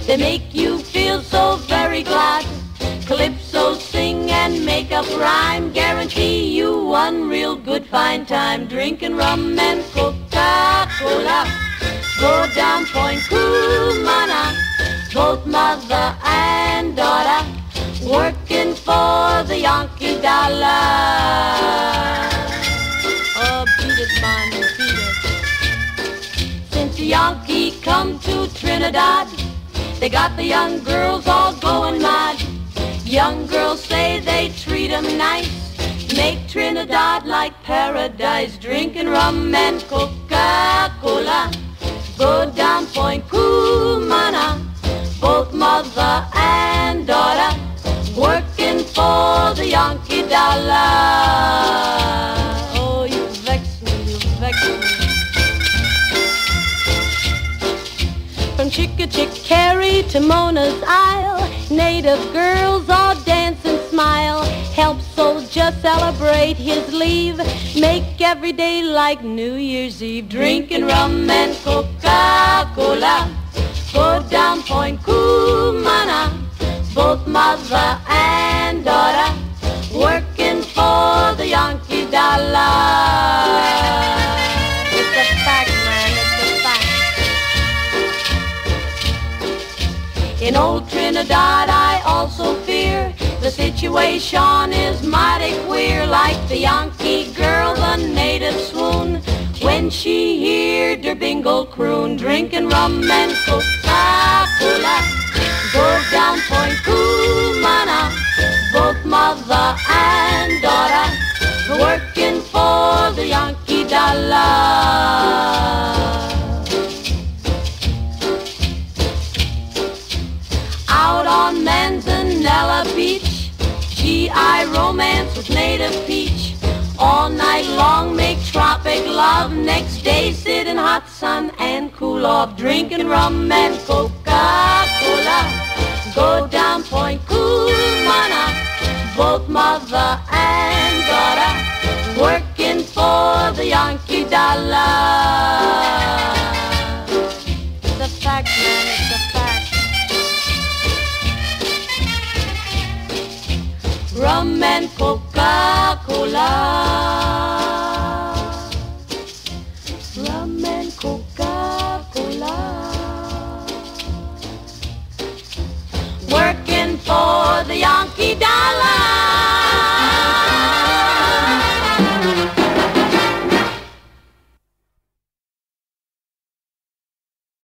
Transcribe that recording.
They make you feel so very glad. Calypso sing and make up rhyme, guarantee you one real good fine time. Drinking rum and Coca-Cola, go down Point Cumana, both mother and daughter, working for the Yankee dollar. Oh, beat it, man, beat it. Since the Yankee come to Trinidad, they got the young girls all going mad. Young girls say they treat 'em nice, make Trinidad like paradise. Drinking rum and Coca-Cola, go down Point Cumana, both mother and daughter, working for the Yankee dollar. Oh, you vex me, you vex me. From Chickachickarry to Mona's Isle, native girls all dance and smile. Help soldier celebrate his leave, make every day like New Year's Eve. Drinking rum and Coca-Cola, go down Point Cumana, both mother and daughter, working for the Yankee dollar. It's a fact, man, it's a fact. In old Trinidad I also fear the situation is mighty queer. Like the Yankee girl, the native swoon when she heard her bingle croon. Drinking rum and Coca-Cola, go down Point Cumana, both mother and daughter, working for the Yankee dollar. Out on Manzanella Beach, GI romance with native peach. All night long make tropic love, next day sit in hot sun and cool off. Drinking rum and Coca-Cola, go down Point Cumana, both mother and daughter, working for the Yankee dollar. It's a fact, man, it's a fact. Rum and Coca-Cola.